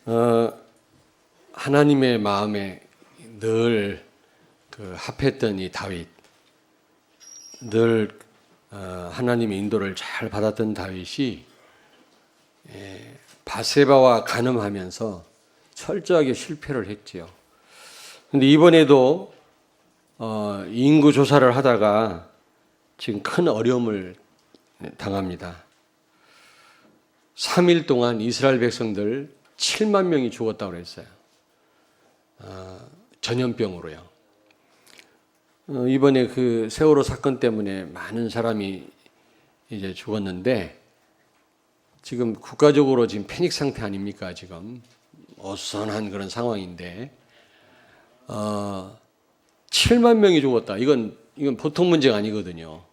어, 하나님의 마음에 늘 합했던 이 다윗, 늘 하나님의 인도를 잘 받았던 다윗이 바세바와 간음하면서 철저하게 실패를 했지요. 그런데 이번에도 인구 조사를 하다가 지금 큰 어려움을 당합니다. 3일 동안 이스라엘 백성들 7만 명이 죽었다고 그랬어요. 전염병으로요. 이번에 그 세월호 사건 때문에 많은 사람이 이제 죽었는데 지금 국가적으로 지금 패닉 상태 아닙니까? 지금 어수선한 그런 상황인데 7만 명이 죽었다. 이건 보통 문제가 아니거든요.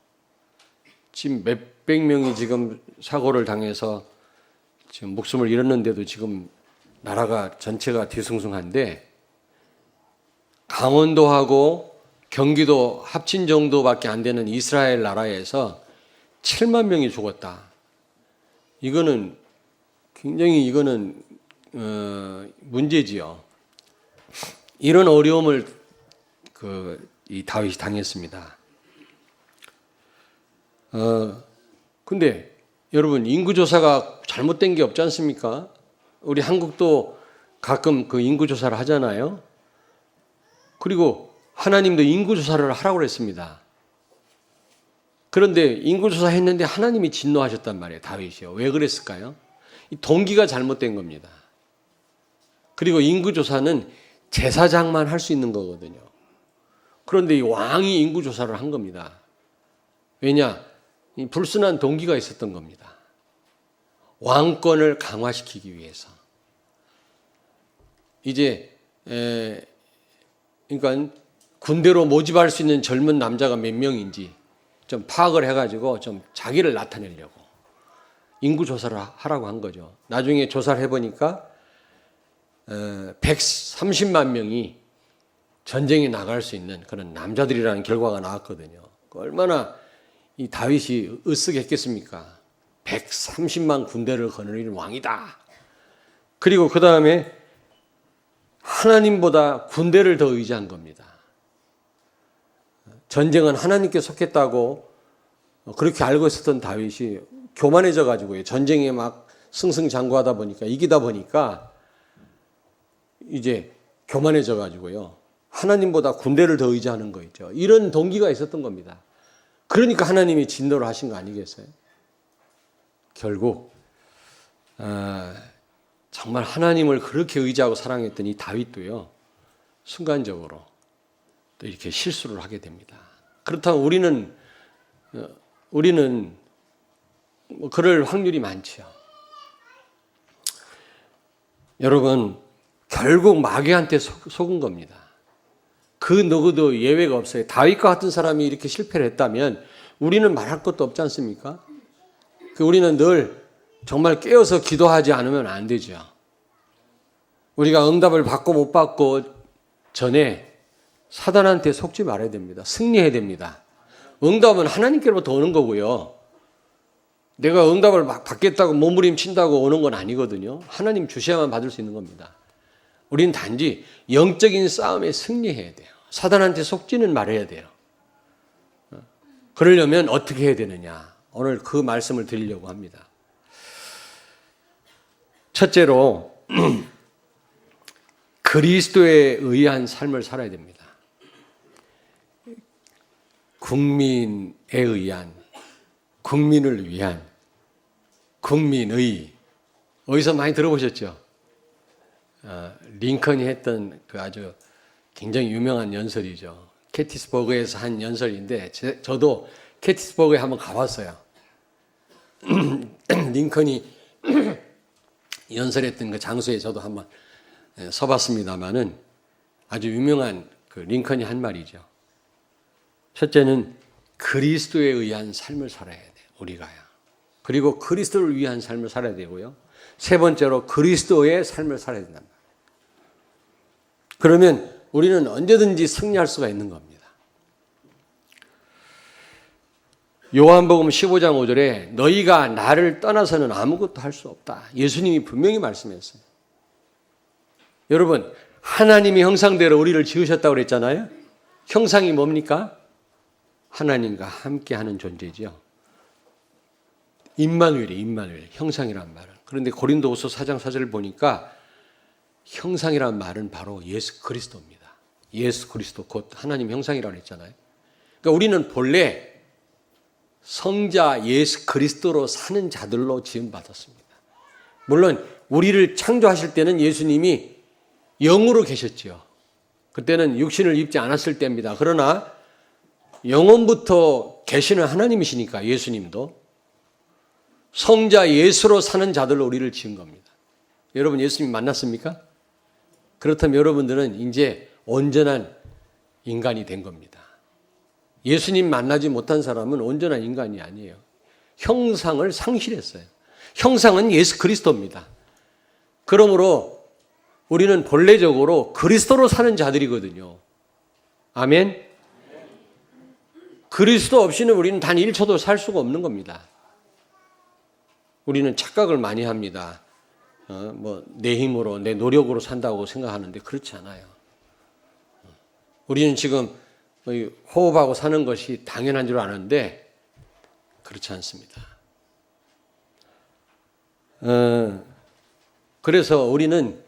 지금 몇백 명이 지금 사고를 당해서 지금 목숨을 잃었는데도 지금 나라가 전체가 뒤숭숭한데 강원도하고 경기도 합친 정도밖에 안 되는 이스라엘 나라에서 7만 명이 죽었다. 이거는 굉장히 문제지요. 이런 어려움을 이 다윗이 당했습니다. 근데 여러분 인구조사가 잘못된 게 없지 않습니까? 우리 한국도 가끔 그 인구조사를 하잖아요. 그리고 하나님도 인구조사를 하라고 그랬습니다. 그런데 인구조사 했는데 하나님이 진노하셨단 말이에요. 다윗이요. 왜 그랬을까요? 이 동기가 잘못된 겁니다. 그리고 인구조사는 제사장만 할 수 있는 거거든요. 그런데 이 왕이 인구조사를 한 겁니다. 왜냐? 이 불순한 동기가 있었던 겁니다. 왕권을 강화시키기 위해서. 이제 그러니까 군대로 모집할 수 있는 젊은 남자가 몇 명인지 좀 파악을 해가지고 좀 자기를 나타내려고 인구조사를 하라고 한 거죠. 나중에 조사를 해보니까 130만 명이 전쟁에 나갈 수 있는 그런 남자들이라는 결과가 나왔거든요. 얼마나 이 다윗이 으쓱했겠습니까? 130만 군대를 거느리는 왕이다. 그리고 그 다음에 하나님보다 군대를 더 의지한 겁니다. 전쟁은 하나님께 속했다고 그렇게 알고 있었던 다윗이 교만해져 가지고요. 전쟁에 막 승승장구하다 보니까 이기다 보니까 이제 교만해져 가지고요. 하나님보다 군대를 더 의지하는 거 있죠. 이런 동기가 있었던 겁니다. 그러니까 하나님이 진노를 하신 거 아니겠어요? 결국 정말 하나님을 그렇게 의지하고 사랑했던 이 다윗도요. 순간적으로 또 이렇게 실수를 하게 됩니다. 그렇다면 우리는 그럴 확률이 많죠. 여러분 결국 마귀한테 속은 겁니다. 그 누구도 예외가 없어요. 다윗과 같은 사람이 이렇게 실패를 했다면 우리는 말할 것도 없지 않습니까? 우리는 늘 정말 깨어서 기도하지 않으면 안 되죠. 우리가 응답을 받고 못 받고 전에 사단한테 속지 말아야 됩니다. 승리해야 됩니다. 응답은 하나님께로부터 오는 거고요. 내가 응답을 받겠다고 몸부림친다고 오는 건 아니거든요. 하나님 주셔야만 받을 수 있는 겁니다. 우리는 단지 영적인 싸움에 승리해야 돼요. 사단한테 속지는 말아야 돼요. 그러려면 어떻게 해야 되느냐. 오늘 그 말씀을 드리려고 합니다. 첫째로 그리스도에 의한 삶을 살아야 됩니다. 국민에 의한, 국민을 위한, 국민의. 어디서 많이 들어보셨죠? 링컨이 했던 그 아주 굉장히 유명한 연설이죠. 게티스버그에서 한 연설인데 저도 게티스버그에 한번 가봤어요. 링컨이 연설했던 그 장소에 저도 한번 서봤습니다만은 아주 유명한 그 링컨이 한 말이죠. 첫째는 그리스도에 의한 삶을 살아야 돼요. 우리가요. 그리고 그리스도를 위한 삶을 살아야 되고요. 세 번째로 그리스도의 삶을 살아야 된단 말이에요. 그러면 우리는 언제든지 승리할 수가 있는 겁니다. 요한복음 15장 5절에 너희가 나를 떠나서는 아무것도 할 수 없다. 예수님이 분명히 말씀했어요. 여러분, 하나님이 형상대로 우리를 지으셨다고 그랬잖아요. 형상이 뭡니까? 하나님과 함께하는 존재죠. 임마누엘, 형상이란 말은. 그런데 고린도후서 4장 4절을 보니까 형상이란 말은 바로 예수 그리스도입니다. 예수 그리스도 곧 하나님 형상이라고 했잖아요. 그러니까 우리는 본래 성자 예수 그리스도로 사는 자들로 지음받았습니다. 물론 우리를 창조하실 때는 예수님이 영으로 계셨지요. 그때는 육신을 입지 않았을 때입니다. 그러나 영원부터 계시는 하나님이시니까 예수님도 성자 예수로 사는 자들로 우리를 지은 겁니다. 여러분 예수님 만났습니까? 그렇다면 여러분들은 이제 온전한 인간이 된 겁니다. 예수님 만나지 못한 사람은 온전한 인간이 아니에요. 형상을 상실했어요. 형상은 예수 그리스도입니다. 그러므로 우리는 본래적으로 그리스도로 사는 자들이거든요. 아멘? 그리스도 없이는 우리는 단 1초도 살 수가 없는 겁니다. 우리는 착각을 많이 합니다. 내 힘으로, 내 노력으로 산다고 생각하는데 그렇지 않아요. 우리는 지금 호흡하고 사는 것이 당연한 줄 아는데 그렇지 않습니다. 그래서 우리는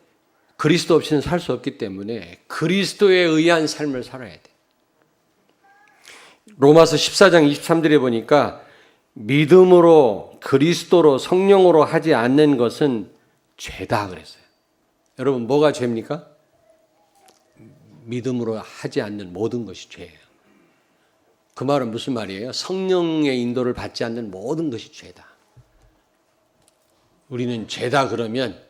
그리스도 없이는 살 수 없기 때문에 그리스도에 의한 삶을 살아야 돼. 로마서 14장 23절에 보니까 믿음으로 그리스도로 성령으로 하지 않는 것은 죄다 그랬어요. 여러분 뭐가 죄입니까? 믿음으로 하지 않는 모든 것이 죄예요. 그 말은 무슨 말이에요? 성령의 인도를 받지 않는 모든 것이 죄다. 우리는 죄다 그러면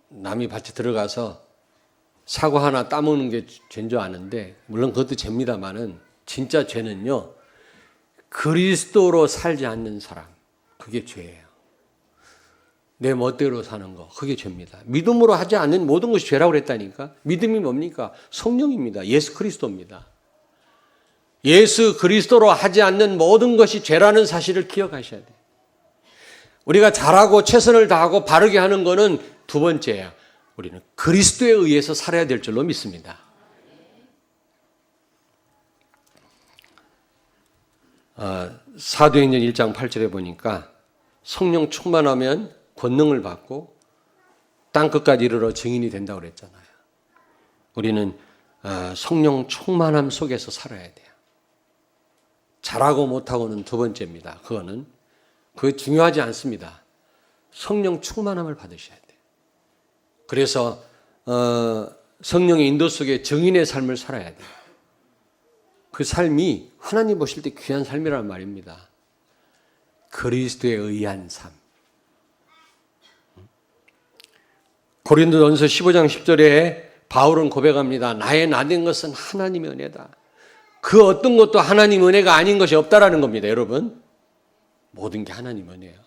남이 밭에 들어가서 사과 하나 따먹는 게 죄인 줄 아는데 물론 그것도 죄입니다만은 진짜 죄는요. 그리스도로 살지 않는 사람 그게 죄예요. 내 멋대로 사는 거 그게 죄입니다. 믿음으로 하지 않는 모든 것이 죄라고 그랬다니까. 믿음이 뭡니까? 성령입니다. 예수 그리스도입니다. 예수 그리스도로 하지 않는 모든 것이 죄라는 사실을 기억하셔야 돼요. 우리가 잘하고 최선을 다하고 바르게 하는 거는 두 번째예요. 우리는 그리스도에 의해서 살아야 될 줄로 믿습니다. 사도행전 1장 8절에 보니까 성령 충만하면 권능을 받고 땅끝까지 이르러 증인이 된다고 그랬잖아요. 우리는 성령 충만함 속에서 살아야 돼요. 잘하고 못하고는 두 번째입니다. 그거 중요하지 않습니다. 성령 충만함을 받으셔야 돼요. 그래서 성령의 인도 속에 증인의 삶을 살아야 돼요. 그 삶이 하나님 보실 때 귀한 삶이란 말입니다. 그리스도에 의한 삶. 고린도전서 15장 10절에 바울은 고백합니다. 나의 나된 것은 하나님의 은혜다. 그 어떤 것도 하나님 은혜가 아닌 것이 없다라는 겁니다. 여러분. 모든 게 하나님 은혜예요.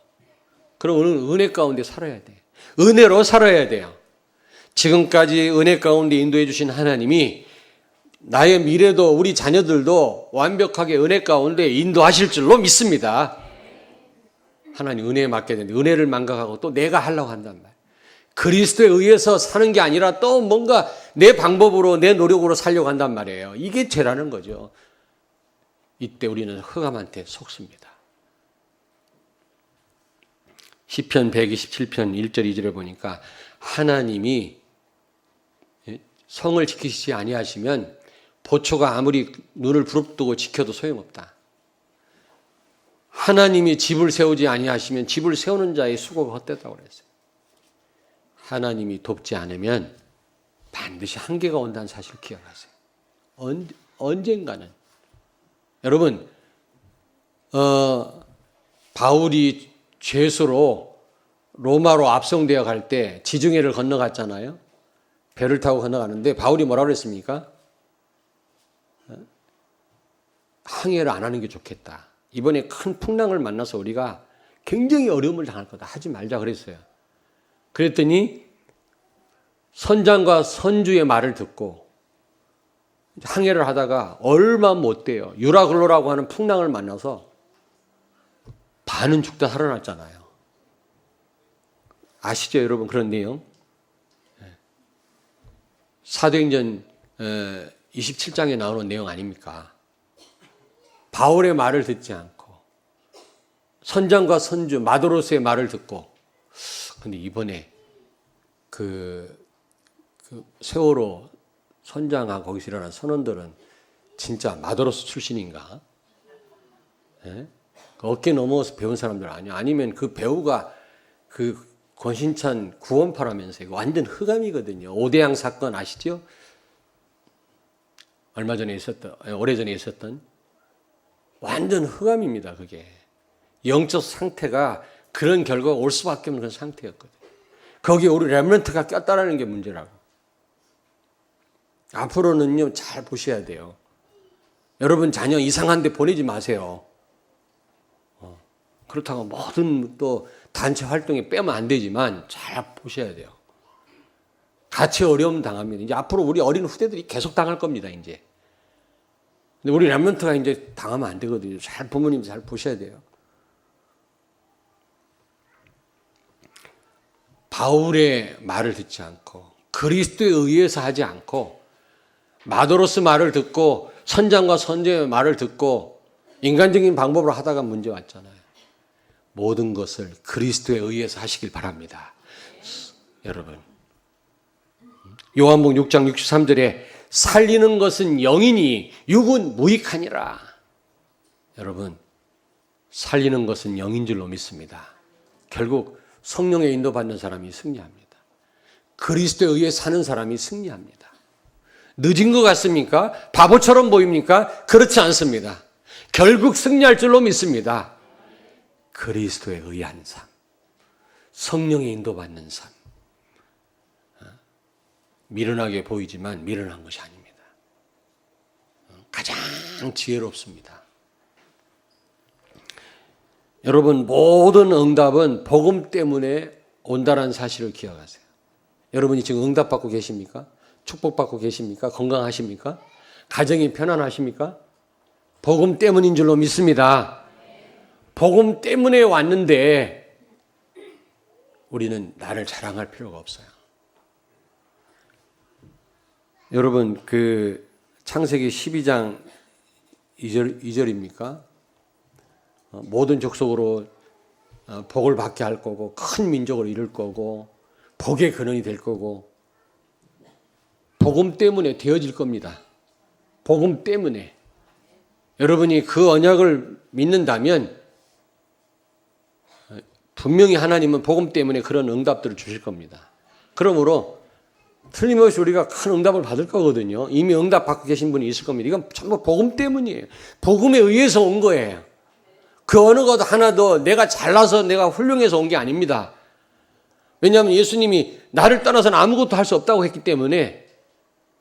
그럼 우리는 은혜 가운데 살아야 돼요. 은혜로 살아야 돼요. 지금까지 은혜 가운데 인도해 주신 하나님이 나의 미래도 우리 자녀들도 완벽하게 은혜 가운데 인도하실 줄로 믿습니다. 하나님 은혜에 맡게 되는데 은혜를 망각하고 또 내가 하려고 한단 말이에요. 그리스도에 의해서 사는 게 아니라 또 뭔가 내 방법으로 내 노력으로 살려고 한단 말이에요. 이게 죄라는 거죠. 이때 우리는 흑암한테 속습니다. 시편 127편 1절 2절에 보니까 하나님이 성을 지키시지 아니하시면 보초가 아무리 눈을 부릅뜨고 지켜도 소용없다. 하나님이 집을 세우지 아니하시면 집을 세우는 자의 수고가 헛되다고 그랬어요. 하나님이 돕지 않으면 반드시 한계가 온다는 사실을 기억하세요. 언젠가는. 여러분, 바울이 죄수로 로마로 압송되어 갈 때 지중해를 건너갔잖아요. 배를 타고 건너가는데 바울이 뭐라고 그랬습니까? 항해를 안 하는 게 좋겠다. 이번에 큰 풍랑을 만나서 우리가 굉장히 어려움을 당할 거다. 하지 말자 그랬어요. 그랬더니 선장과 선주의 말을 듣고 항해를 하다가 얼마 못 돼요. 유라글로라고 하는 풍랑을 만나서 반은 죽다 살아났잖아요. 아시죠 여러분 그런 내용? 사도행전 27장에 나오는 내용 아닙니까? 바울의 말을 듣지 않고 선장과 선주 마도로스의 말을 듣고, 근데 이번에 그 세월호 선장하고 거기서 일어난 선원들은 진짜 마도로스 출신인가? 예? 어깨 넘어서 배운 사람들 아니야? 아니면 그 배우가 그 권신찬 구원파라면서요? 완전 흑암이거든요. 오대양 사건 아시죠? 오래전에 있었던 완전 흑암입니다. 그게 영적 상태가 그런 결과가 올 수밖에 없는 그런 상태였거든요. 거기에 우리 렘넌트가 꼈다라는 게 문제라고. 앞으로는요, 잘 보셔야 돼요. 여러분 자녀 이상한 데 보내지 마세요. 그렇다고 모든 또 단체 활동에 빼면 안 되지만 잘 보셔야 돼요. 같이 어려움 당합니다. 이제 앞으로 우리 어린 후대들이 계속 당할 겁니다, 이제. 근데 우리 렘넌트가 이제 당하면 안 되거든요. 잘 부모님 잘 보셔야 돼요. 바울의 말을 듣지 않고 그리스도에 의해서 하지 않고 마도로스 말을 듣고 선장과 선제의 말을 듣고 인간적인 방법으로 하다가 문제 왔잖아요. 모든 것을 그리스도에 의해서 하시길 바랍니다. 여러분, 요한복음 6장 63절에 살리는 것은 영이니 육은 무익하니라. 여러분, 살리는 것은 영인 줄로 믿습니다. 결국 성령의 인도받는 사람이 승리합니다. 그리스도에 의해 사는 사람이 승리합니다. 늦은 것 같습니까? 바보처럼 보입니까? 그렇지 않습니다. 결국 승리할 줄로 믿습니다. 그리스도에 의한 삶, 성령의 인도받는 삶. 미련하게 보이지만 미련한 것이 아닙니다. 가장 지혜롭습니다. 여러분, 모든 응답은 복음 때문에 온다는 사실을 기억하세요. 여러분이 지금 응답받고 계십니까? 축복받고 계십니까? 건강하십니까? 가정이 편안하십니까? 복음 때문인 줄로 믿습니다. 복음 때문에 왔는데 우리는 나를 자랑할 필요가 없어요. 여러분, 그 창세기 12장 2절입니까? 모든 족속으로 복을 받게 할 거고 큰 민족을 이룰 거고 복의 근원이 될 거고 복음 때문에 되어질 겁니다. 복음 때문에. 여러분이 그 언약을 믿는다면 분명히 하나님은 복음 때문에 그런 응답들을 주실 겁니다. 그러므로 틀림없이 우리가 큰 응답을 받을 거거든요. 이미 응답 받고 계신 분이 있을 겁니다. 이건 전부 복음 때문이에요. 복음에 의해서 온 거예요. 그 어느 것 하나도 내가 잘나서 내가 훌륭해서 온 게 아닙니다. 왜냐하면 예수님이 나를 떠나서는 아무것도 할 수 없다고 했기 때문에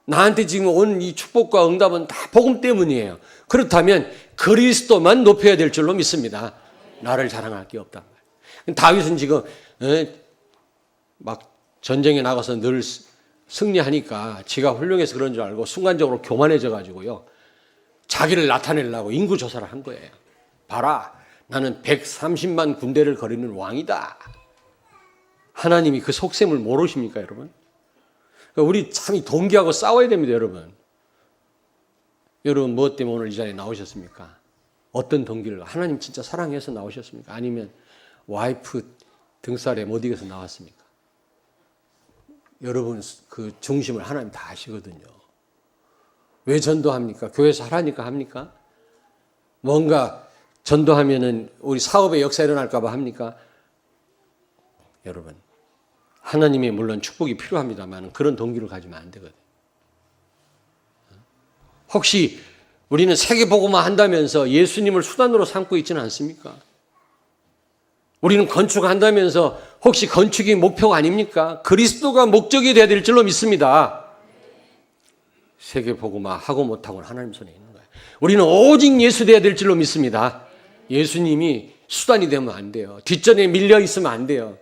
나한테 지금 온 이 축복과 응답은 다 복음 때문이에요. 그렇다면 그리스도만 높여야 될 줄로 믿습니다. 나를 자랑할 게 없단 말이에요. 다윗은 지금 막 전쟁에 나가서 늘 승리하니까 지가 훌륭해서 그런 줄 알고 순간적으로 교만해져 가지고요. 자기를 나타내려고 인구조사를 한 거예요. 봐라, 나는 130만 군대를 거리는 왕이다. 하나님이 그 속셈을 모르십니까, 여러분? 우리 참 동기하고 싸워야 됩니다, 여러분. 여러분, 무엇 때문에 오늘 이 자리에 나오셨습니까? 어떤 동기를? 하나님 진짜 사랑해서 나오셨습니까? 아니면 와이프 등살에 못 이겨서 나왔습니까? 여러분, 그 중심을 하나님 다 아시거든요. 왜 전도합니까? 교회에서 하라니까 합니까? 뭔가 전도하면은 우리 사업에 역사 일어날까 봐 합니까? 여러분, 하나님의 물론 축복이 필요합니다만 그런 동기를 가지면 안 되거든요. 혹시 우리는 세계복음화 한다면서 예수님을 수단으로 삼고 있지는 않습니까? 우리는 건축한다면서 혹시 건축이 목표가 아닙니까? 그리스도가 목적이 되어야 될 줄로 믿습니다. 세계복음화 하고 못하고는 하나님 손에 있는 거예요. 우리는 오직 예수 되어야 될 줄로 믿습니다. 예수님이 수단이 되면 안 돼요. 뒷전에 밀려 있으면 안 돼요.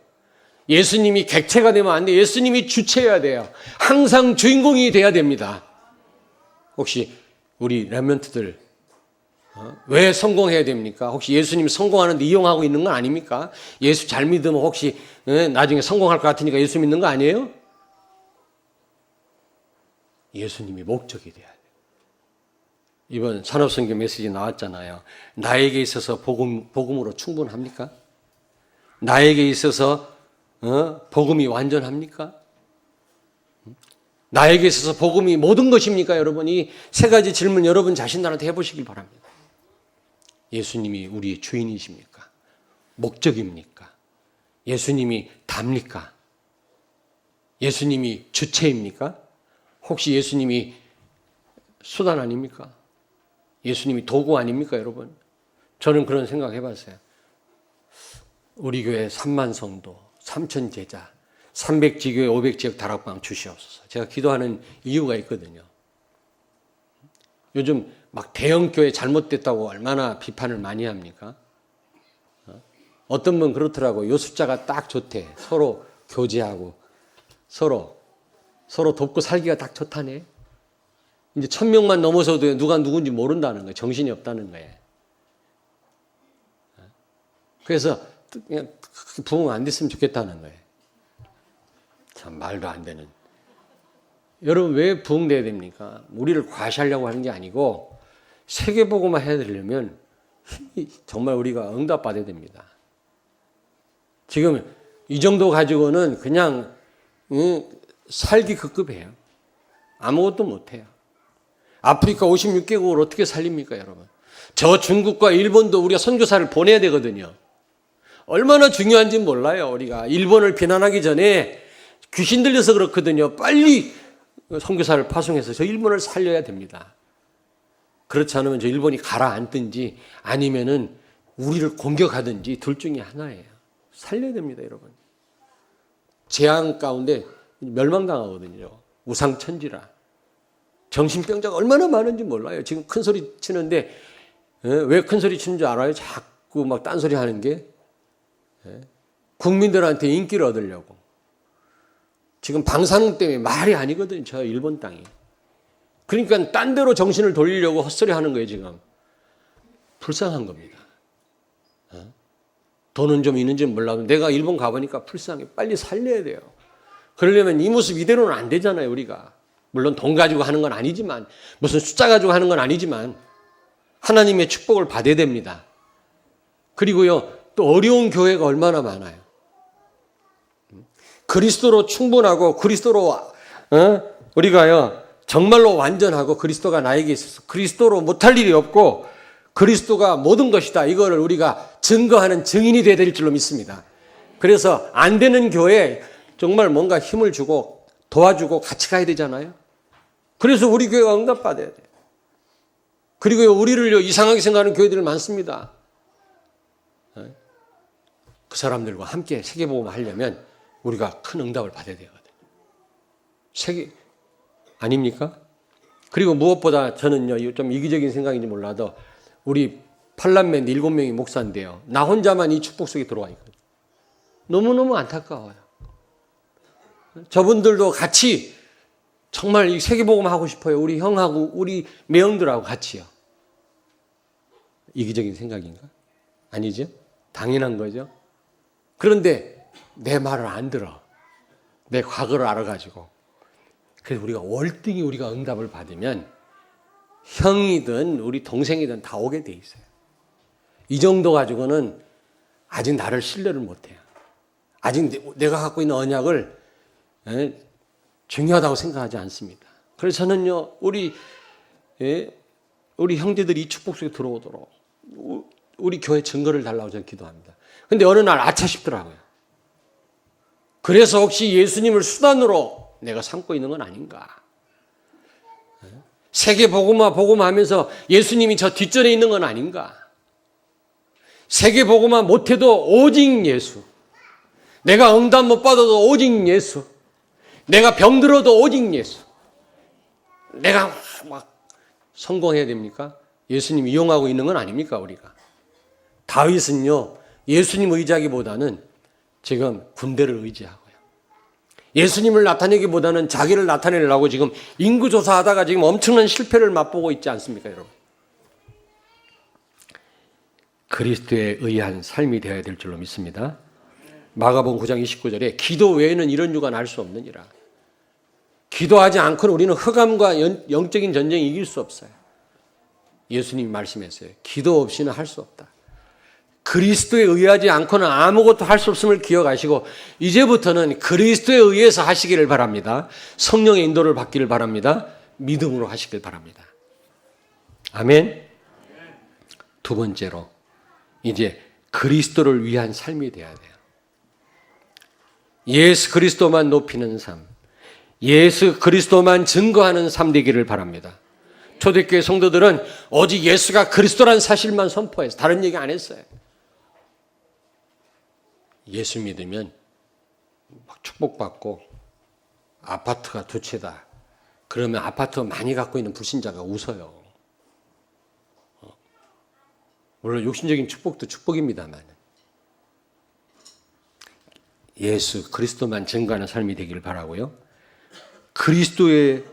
예수님이 객체가 되면 안 돼요. 예수님이 주체여야 돼요. 항상 주인공이 돼야 됩니다. 혹시 우리 렘넌트들 왜 성공해야 됩니까? 혹시 예수님 성공하는데 이용하고 있는 건 아닙니까? 예수 잘 믿으면 혹시 나중에 성공할 것 같으니까 예수 믿는 거 아니에요? 예수님이 목적이 돼야 돼요. 이번 산업선교 메시지 나왔잖아요. 나에게 있어서 복음으로 충분합니까? 나에게 있어서 복음이 완전합니까? 나에게 있어서 복음이 모든 것입니까? 여러분, 이 세 가지 질문 여러분 자신들한테 해보시길 바랍니다. 예수님이 우리의 주인이십니까? 목적입니까? 예수님이 답니까? 예수님이 주체입니까? 혹시 예수님이 수단 아닙니까? 예수님이 도구 아닙니까, 여러분? 저는 그런 생각 해봤어요. 우리 교회 3만 성도, 3천 제자, 300지교회 500지역 다락방 주시옵소서. 제가 기도하는 이유가 있거든요. 요즘 막 대형교회 잘못됐다고 얼마나 비판을 많이 합니까? 어떤 분 그렇더라고요. 요 숫자가 딱 좋대. 서로 교제하고 서로 돕고 살기가 딱 좋다네. 이제 1000명만 넘어서도 누가 누군지 모른다는 거예요. 정신이 없다는 거예요. 그래서 그냥 부흥 안 됐으면 좋겠다는 거예요. 참 말도 안 되는. 여러분 왜 부흥돼야 됩니까? 우리를 과시하려고 하는 게 아니고 세계복음화 해야 되려면 정말 우리가 응답받아야 됩니다. 지금 이 정도 가지고는 그냥 살기 급급해요. 아무것도 못해요. 아프리카 56개국을 어떻게 살립니까, 여러분? 저 중국과 일본도 우리가 선교사를 보내야 되거든요. 얼마나 중요한지 몰라요, 우리가. 일본을 비난하기 전에 귀신 들려서 그렇거든요. 빨리 선교사를 파송해서 저 일본을 살려야 됩니다. 그렇지 않으면 저 일본이 가라앉든지 아니면은 우리를 공격하든지 둘 중에 하나예요. 살려야 됩니다, 여러분. 재앙 가운데 멸망당하거든요. 우상천지라. 정신병자가 얼마나 많은지 몰라요. 지금 큰 소리 치는데 왜 큰 소리 치는 줄 알아요? 자꾸 막 딴소리 하는 게 국민들한테 인기를 얻으려고. 지금 방사능 때문에 말이 아니거든요. 저 일본 땅이. 그러니까 딴 데로 정신을 돌리려고 헛소리 하는 거예요, 지금. 불쌍한 겁니다. 돈은 좀 있는지 몰라도 내가 일본 가보니까 불쌍해. 빨리 살려야 돼요. 그러려면 이 모습 이대로는 안 되잖아요, 우리가. 물론 돈 가지고 하는 건 아니지만, 무슨 숫자 가지고 하는 건 아니지만, 하나님의 축복을 받아야 됩니다. 그리고요, 또 어려운 교회가 얼마나 많아요. 그리스도로 충분하고, 그리스도로, 우리가요, 정말로 완전하고, 그리스도가 나에게 있어서, 그리스도로 못할 일이 없고, 그리스도가 모든 것이다. 이거를 우리가 증거하는 증인이 되어야 될 줄로 믿습니다. 그래서 안 되는 교회에 정말 뭔가 힘을 주고, 도와주고 같이 가야 되잖아요. 그래서 우리 교회가 응답받아야 돼요. 그리고 우리를 이상하게 생각하는 교회들이 많습니다. 그 사람들과 함께 세계복음 하려면 우리가 큰 응답을 받아야 되거든요. 세계 아닙니까? 그리고 무엇보다 저는요, 좀 이기적인 생각인지 몰라도 우리 팔남매 7명이 목사인데요. 나 혼자만 이 축복 속에 들어와 있거든요. 너무너무 안타까워요. 저분들도 같이 정말 이 세계복음 하고 싶어요. 우리 형하고 우리 매형들하고 같이요. 이기적인 생각인가? 아니죠? 당연한 거죠. 그런데 내 말을 안 들어. 내 과거를 알아가지고. 그래서 우리가 월등히 우리가 응답을 받으면 형이든 우리 동생이든 다 오게 돼 있어요. 이 정도 가지고는 아직 나를 신뢰를 못해요. 아직 내가 갖고 있는 언약을 중요하다고 생각하지 않습니다. 그래서 저는요, 우리 형제들이 이 축복 속에 들어오도록 우리 교회 증거를 달라고 저는 기도합니다. 근데 어느 날 아차 싶더라고요. 그래서 혹시 예수님을 수단으로 내가 삼고 있는 건 아닌가? 세계 복음하면서 예수님이 저 뒷전에 있는 건 아닌가? 세계 복음화 못해도 오직 예수. 내가 응답 못 받아도 오직 예수. 내가 병들어도 오직 예수. 내가 막 성공해야 됩니까? 예수님 이용하고 있는 건 아닙니까, 우리가? 다윗은요, 예수님 의지하기보다는 지금 군대를 의지하고요. 예수님을 나타내기보다는 자기를 나타내려고 지금 인구조사하다가 지금 엄청난 실패를 맛보고 있지 않습니까, 여러분? 그리스도에 의한 삶이 되어야 될 줄로 믿습니다. 마가복음 9장 29절에 기도 외에는 이런 유가 날 수 없느니라. 기도하지 않고는 우리는 흑암과 영적인 전쟁이 이길 수 없어요. 예수님이 말씀했어요. 기도 없이는 할 수 없다. 그리스도에 의하지 않고는 아무것도 할 수 없음을 기억하시고 이제부터는 그리스도에 의해서 하시기를 바랍니다. 성령의 인도를 받기를 바랍니다. 믿음으로 하시길 바랍니다. 아멘. 두 번째로 이제 그리스도를 위한 삶이 돼야 돼요. 예수 그리스도만 높이는 삶, 예수 그리스도만 증거하는 삶 되기를 바랍니다. 초대교회 성도들은 오직 예수가 그리스도라는 사실만 선포해서 다른 얘기 안 했어요. 예수 믿으면 막 축복받고 아파트가 두 채다. 그러면 아파트 많이 갖고 있는 불신자가 웃어요. 물론 육신적인 축복도 축복입니다만 예수 그리스도만 증거하는 삶이 되기를 바라고요. 그리스도의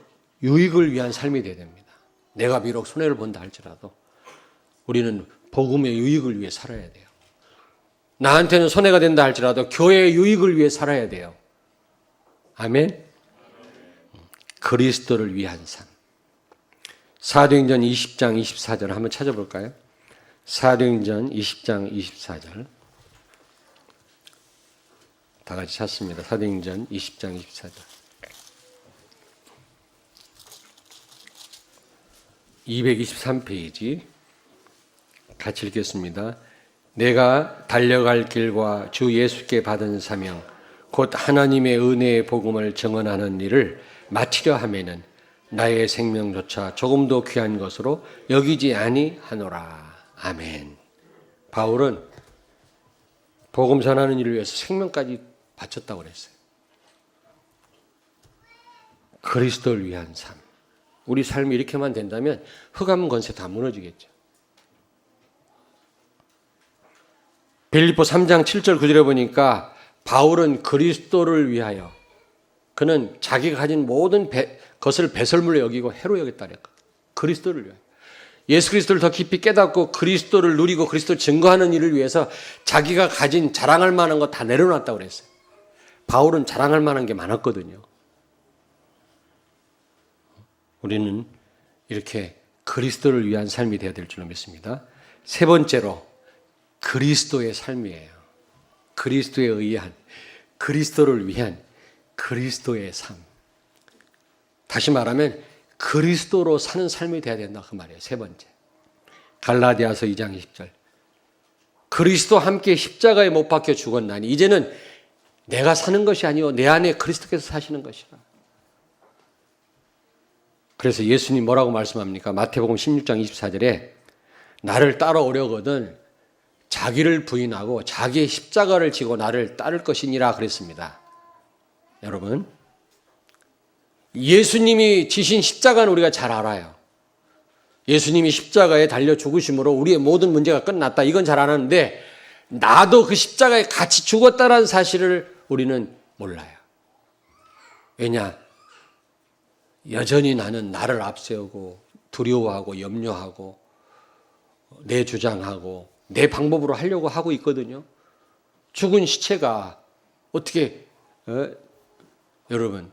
유익을 위한 삶이 되어야 됩니다. 내가 비록 손해를 본다 할지라도 우리는 복음의 유익을 위해 살아야 돼요. 나한테는 손해가 된다 할지라도 교회의 유익을 위해 살아야 돼요. 아멘. 그리스도를 위한 삶. 사도행전 20장 24절 한번 찾아볼까요? 사도행전 20장 24절 다 같이 찾습니다. 사도행전 20장 24절 223페이지 같이 읽겠습니다. 내가 달려갈 길과 주 예수께 받은 사명 곧 하나님의 은혜의 복음을 증언하는 일을 마치려 하면은 나의 생명조차 조금도 귀한 것으로 여기지 아니하노라. 아멘. 바울은 복음 전하는 일을 위해서 생명까지 바쳤다고 그랬어요. 그리스도를 위한 삶. 우리 삶이 이렇게만 된다면 흑암 권세 다 무너지겠죠. 빌립보 3장 7절 9절에 보니까 바울은 그리스도를 위하여 그는 자기가 가진 모든 것을 배설물로 여기고 해로 여겼다 그랬거든요. 그리스도를 위하여. 예수 그리스도를 더 깊이 깨닫고 그리스도를 누리고 그리스도를 증거하는 일을 위해서 자기가 가진 자랑할 만한 거 다 내려놨다고 그랬어요. 바울은 자랑할 만한 게 많았거든요. 우리는 이렇게 그리스도를 위한 삶이 되어야 될 줄로 믿습니다. 세 번째로 그리스도의 삶이에요. 그리스도에 의한, 그리스도를 위한 그리스도의 삶. 다시 말하면 그리스도로 사는 삶이 되어야 된다 그 말이에요. 세 번째. 갈라디아서 2장 20절. 그리스도와 함께 십자가에 못 박혀 죽었나니 이제는 내가 사는 것이 아니요 내 안에 그리스도께서 사시는 것이라. 그래서 예수님 뭐라고 말씀합니까? 마태복음 16장 24절에 나를 따라오려거든 자기를 부인하고 자기의 십자가를 지고 나를 따를 것이니라 그랬습니다. 여러분, 예수님이 지신 십자가는 우리가 잘 알아요. 예수님이 십자가에 달려 죽으심으로 우리의 모든 문제가 끝났다. 이건 잘 아는데 나도 그 십자가에 같이 죽었다는 사실을 우리는 몰라요. 왜냐? 여전히 나는 나를 앞세우고 두려워하고 염려하고 내 주장하고 내 방법으로 하려고 하고 있거든요. 죽은 시체가 어떻게 여러분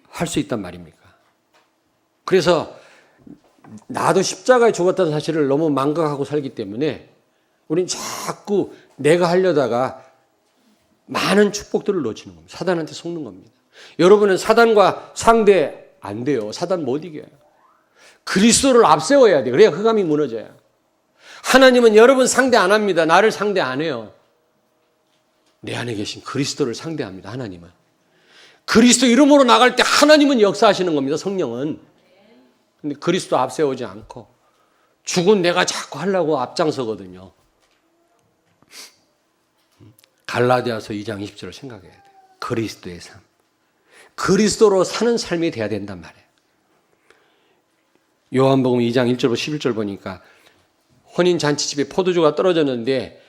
할 수 있단 말입니까? 그래서 나도 십자가에 죽었다는 사실을 너무 망각하고 살기 때문에 우린 자꾸 내가 하려다가 많은 축복들을 놓치는 겁니다. 사단한테 속는 겁니다. 여러분은 사단과 상대 안 돼요. 사단 못 이겨요. 그리스도를 앞세워야 돼요. 그래야 흑암이 무너져요. 하나님은 여러분 상대 안 합니다. 나를 상대 안 해요. 내 안에 계신 그리스도를 상대합니다. 하나님은. 그리스도 이름으로 나갈 때 하나님은 역사하시는 겁니다. 성령은. 근데 그리스도 앞세우지 않고 죽은 내가 자꾸 하려고 앞장서거든요. 갈라디아서 2장 20절을 생각해야 돼요. 그리스도의 삶. 그리스도로 사는 삶이 돼야 된단 말이에요. 요한복음 2장 1절부터 11절 보니까 혼인잔치집에 포도주가 떨어졌는데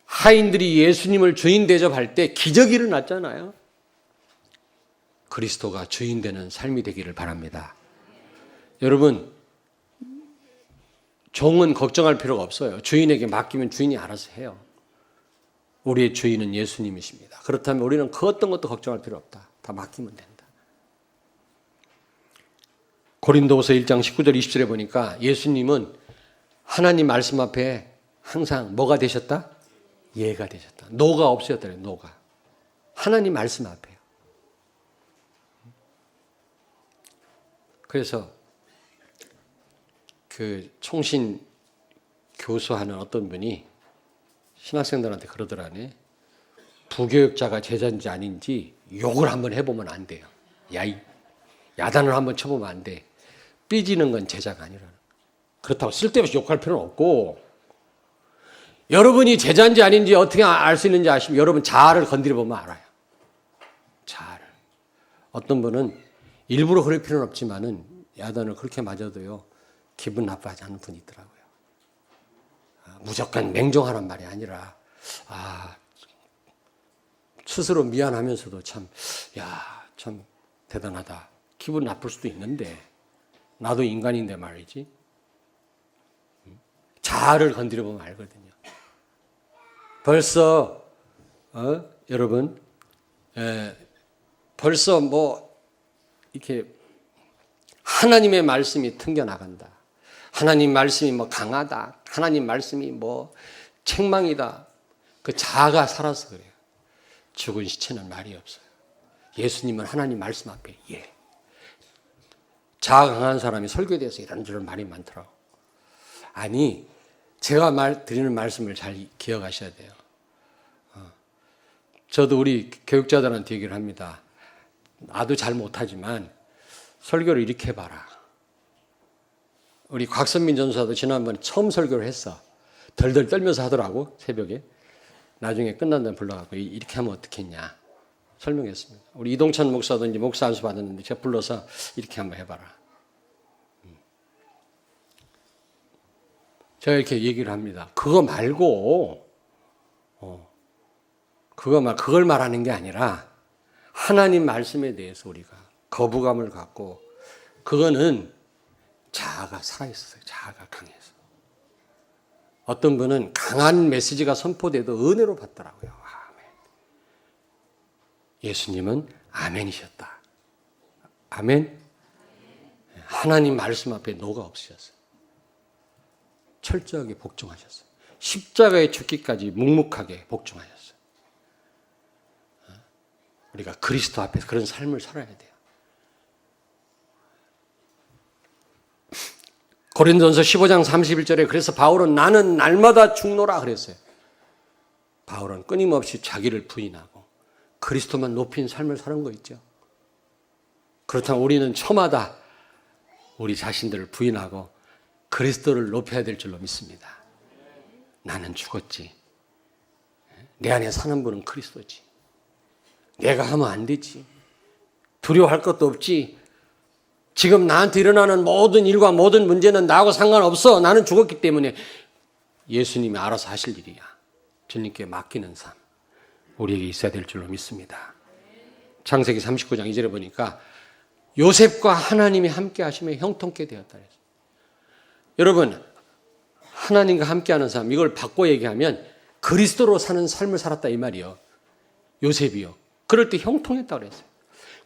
하인들이 예수님을 주인 대접할 때 기적이 일어났잖아요. 그리스도가 주인 되는 삶이 되기를 바랍니다. 여러분, 종은 걱정할 필요가 없어요. 주인에게 맡기면 주인이 알아서 해요. 우리의 주인은 예수님이십니다. 그렇다면 우리는 그 어떤 것도 걱정할 필요 없다. 다 맡기면 된다. 고린도후서 1장 19절 20절에 보니까 예수님은 하나님 말씀 앞에 항상 뭐가 되셨다? 예가 되셨다. 노가 없으셨다래요. 노가. 하나님 말씀 앞에요. 그래서 그 총신 교수하는 어떤 분이 신학생들한테 그러더라네. 부교육자가 제자인지 아닌지 욕을 한번 해보면 안 돼요. 야단을 한번 쳐보면 안 돼. 삐지는 건 제자가 아니라는. 그렇다고 쓸데없이 욕할 필요는 없고, 여러분이 제자인지 아닌지 어떻게 알 수 있는지 아시면 여러분 자아를 건드려 보면 알아요. 자아를. 어떤 분은 일부러 그럴 필요는 없지만은 야단을 그렇게 맞아도요 기분 나빠하지 않는 분이 있더라고요. 무조건 맹종하는 말이 아니라 스스로 미안하면서도 참 대단하다. 기분 나쁠 수도 있는데 나도 인간인데 말이지. 자아를 건드려 보면 알거든요. 벌써 여러분 벌써 뭐 이렇게 하나님의 말씀이 튕겨나간다. 하나님 말씀이 뭐 강하다. 하나님 말씀이 뭐 책망이다. 그 자아가 살아서 그래요. 죽은 시체는 말이 없어요. 예수님은 하나님 말씀 앞에 자아가 강한 사람이 설교에 대해서 이런저런 말이 많더라고. 아니, 제가 드리는 말씀을 잘 기억하셔야 돼요. 저도 우리 교육자들한테 얘기를 합니다. 나도 잘 못하지만 설교를 이렇게 해봐라. 우리 곽선민 전사도 지난번에 처음 설교를 했어. 덜덜 떨면서 하더라고, 새벽에. 나중에 끝난 다음에 불러갖고 이렇게 하면 어떻겠냐 설명했습니다. 우리 이동찬 목사도 이제 목사 안수 받았는데 제가 불러서 이렇게 한번 해봐라. 제가 이렇게 얘기를 합니다. 그거 말고 그걸 말하는 게 아니라 하나님 말씀에 대해서 우리가 거부감을 갖고, 그거는 자아가 살아있어요. 자아가 강해서. 어떤 분은 강한 메시지가 선포돼도 은혜로 받더라고요. 아멘. 예수님은 아멘이셨다. 아멘. 하나님 말씀 앞에 노가 없으셨어요. 철저하게 복종하셨어요. 십자가에 죽기까지 묵묵하게 복종하셨어요. 우리가 그리스도 앞에서 그런 삶을 살아야 돼요. 고린도전서 15장 31절에 그래서 바울은 나는 날마다 죽노라 그랬어요. 바울은 끊임없이 자기를 부인하고 그리스도만 높인 삶을 사는 거 있죠. 그렇다면 우리는 처마다 우리 자신들을 부인하고 그리스도를 높여야 될 줄로 믿습니다. 나는 죽었지. 내 안에 사는 분은 그리스도지. 내가 하면 안 되지. 두려워할 것도 없지. 지금 나한테 일어나는 모든 일과 모든 문제는 나하고 상관없어. 나는 죽었기 때문에 예수님이 알아서 하실 일이야. 주님께 맡기는 삶 우리에게 있어야 될 줄로 믿습니다. 창세기 39장 2절에 보니까 요셉과 하나님이 함께 하시며 형통케 되었다 그랬어요. 여러분, 하나님과 함께하는 삶, 이걸 바꿔 얘기하면 그리스도로 사는 삶을 살았다 이 말이요. 요셉이요. 그럴 때 형통했다고 그랬어요.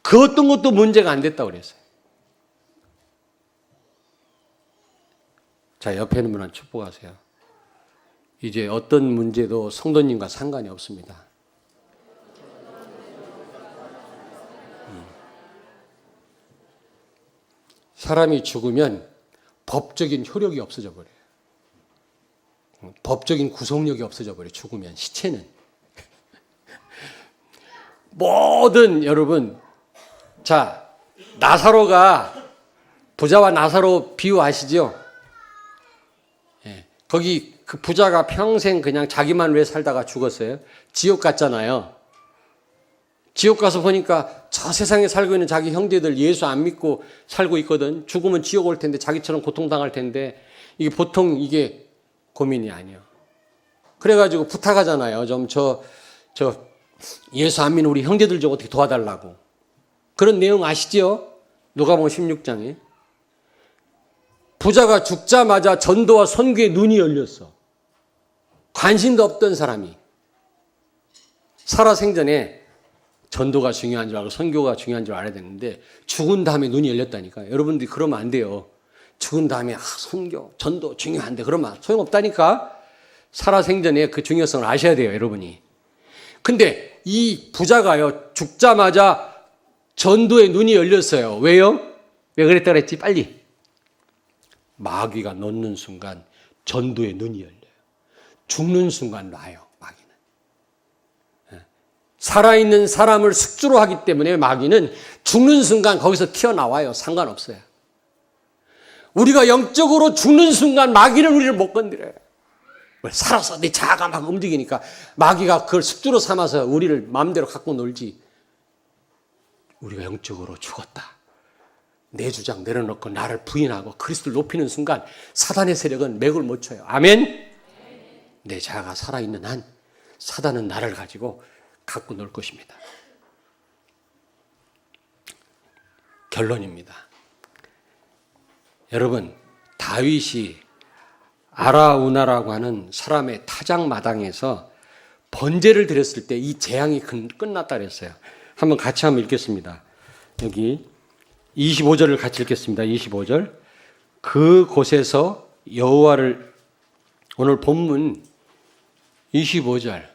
그 어떤 것도 문제가 안 됐다고 그랬어요. 자, 옆에 있는 분한테 축복하세요. 이제 어떤 문제도 성도님과 상관이 없습니다. 사람이 죽으면 법적인 효력이 없어져 버려요. 법적인 구속력이 없어져 버려요. 죽으면 시체는. 모든 여러분, 자, 나사로가 부자와 나사로 비유 아시죠? 거기 그 부자가 평생 그냥 자기만 위해 살다가 죽었어요. 지옥 갔잖아요. 지옥 가서 보니까 저 세상에 살고 있는 자기 형제들 예수 안 믿고 살고 있거든. 죽으면 지옥 올 텐데 자기처럼 고통당할 텐데 이게 보통 이게 고민이 아니에요. 그래가지고 부탁하잖아요. 좀 저 예수 안 믿는 우리 형제들 좀 어떻게 도와달라고. 그런 내용 아시죠? 누가복음 16장에. 부자가 죽자마자 전도와 선교에 눈이 열렸어. 관심도 없던 사람이 살아생전에 전도가 중요한 줄 알고 선교가 중요한 줄 알아야 되는데 죽은 다음에 눈이 열렸다니까요. 여러분들이 그러면 안 돼요. 죽은 다음에 선교, 전도 중요한데 그러면 소용없다니까. 살아생전에 그 중요성을 아셔야 돼요, 여러분이. 근데 이 부자가요, 죽자마자 전도에 눈이 열렸어요. 왜요? 왜 그랬다 그랬지? 빨리. 마귀가 넣는 순간 전도에 눈이 열려요. 죽는 순간 놔요, 마귀는. 살아있는 사람을 숙주로 하기 때문에 마귀는 죽는 순간 거기서 튀어나와요. 상관없어요. 우리가 영적으로 죽는 순간 마귀는 우리를 못 건드려요. 살아서 내 자아가 막 움직이니까 마귀가 그걸 숙주로 삼아서 우리를 마음대로 갖고 놀지. 우리가 영적으로 죽었다. 내 주장 내려놓고 나를 부인하고 그리스도를 높이는 순간 사단의 세력은 맥을 못 쳐요. 아멘? 내 자아가 살아있는 한 사단은 나를 가지고 갖고 놀 것입니다. 결론입니다. 여러분, 다윗이 아라우나라고 하는 사람의 타작마당에서 번제를 드렸을 때 이 재앙이 끝났다 그랬어요. 한번 같이 한번 읽겠습니다. 여기 25절을 같이 읽겠습니다. 25절. 그곳에서 여호와를, 오늘 본문 25절.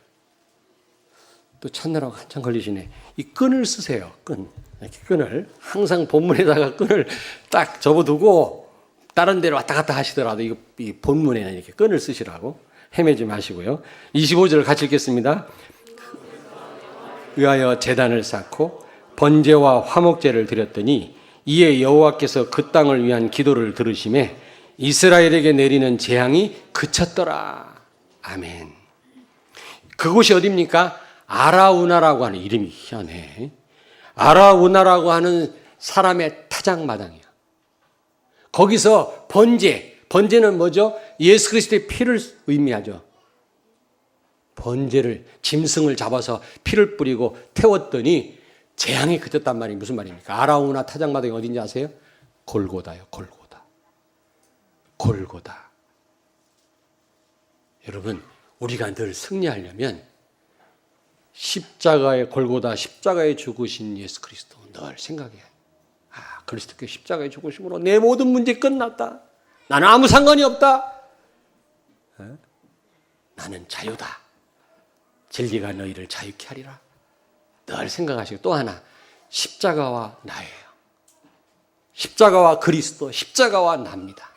또 찾느라고 한참 걸리시네. 이 끈을 쓰세요. 끈. 이렇게 끈을. 항상 본문에다가 끈을 딱 접어두고 다른 데로 왔다 갔다 하시더라도 이 본문에는 이렇게 끈을 쓰시라고 헤매지 마시고요. 25절을 같이 읽겠습니다. 의하여 제단을 쌓고 번제와 화목제를 드렸더니 이에 여호와께서 그 땅을 위한 기도를 들으심에 이스라엘에게 내리는 재앙이 그쳤더라. 아멘. 그곳이 어디입니까? 아라우나라고 하는, 이름이 희한해. 아라우나라고 하는 사람의 타작마당이에요. 거기서 번제는 뭐죠? 예수 그리스도의 피를 의미하죠. 번제를, 짐승을 잡아서 피를 뿌리고 태웠더니 재앙이 그쳤단 말이 무슨 말입니까? 아라우나 타작마당이 어딘지 아세요? 골고다요, 골고다. 골고다. 여러분, 우리가 늘 승리하려면 십자가의 골고다, 십자가에 죽으신 예수 그리스도 늘 생각해야 해요. 그리스도께 십자가에 죽으심으로 내 모든 문제 끝났다. 나는 아무 상관이 없다. 나는 자유다. 진리가 너희를 자유케 하리라. 늘 생각하시고, 또 하나, 십자가와 나예요. 십자가와 그리스도, 십자가와 나입니다.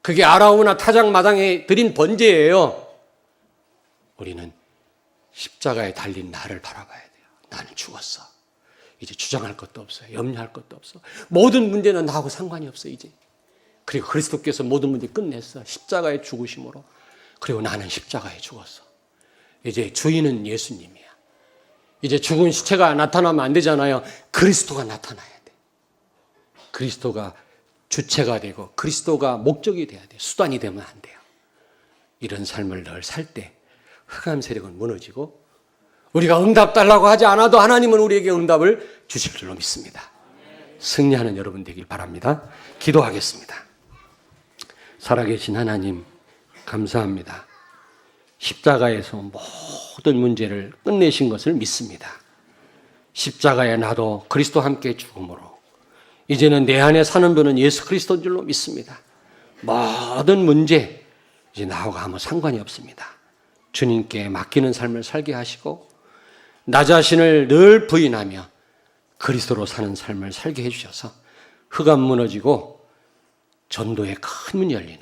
그게 아라우나 타작마당에 드린 번제예요. 우리는 십자가에 달린 나를 바라봐야 돼요. 나는 죽었어. 이제 주장할 것도 없어요. 염려할 것도 없어. 모든 문제는 나하고 상관이 없어, 이제. 그리고 그리스도께서 모든 문제 끝냈어. 십자가의 죽으심으로. 그리고 나는 십자가에 죽었어. 이제 주인은 예수님이야. 이제 죽은 시체가 나타나면 안 되잖아요. 그리스도가 나타나야 돼. 그리스도가 주체가 되고 그리스도가 목적이 돼야 돼. 수단이 되면 안 돼요. 이런 삶을 늘 살 때 흑암 세력은 무너지고 우리가 응답 달라고 하지 않아도 하나님은 우리에게 응답을 주실 줄로 믿습니다. 승리하는 여러분 되길 바랍니다. 기도하겠습니다. 살아계신 하나님, 감사합니다. 십자가에서 모든 문제를 끝내신 것을 믿습니다. 십자가에 나도 그리스도와 함께 죽음으로 이제는 내 안에 사는 분은 예수 그리스도인 줄로 믿습니다. 모든 문제 이제 나하고 아무 상관이 없습니다. 주님께 맡기는 삶을 살게 하시고 나 자신을 늘 부인하며 그리스도로 사는 삶을 살게 해주셔서 흑암 무너지고 전도의 큰 문이 열리는,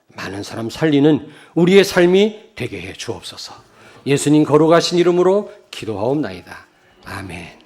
많은 사람 살리는 우리의 삶이 되게 해 주옵소서. 예수님 거룩하신 이름으로 기도하옵나이다. 아멘.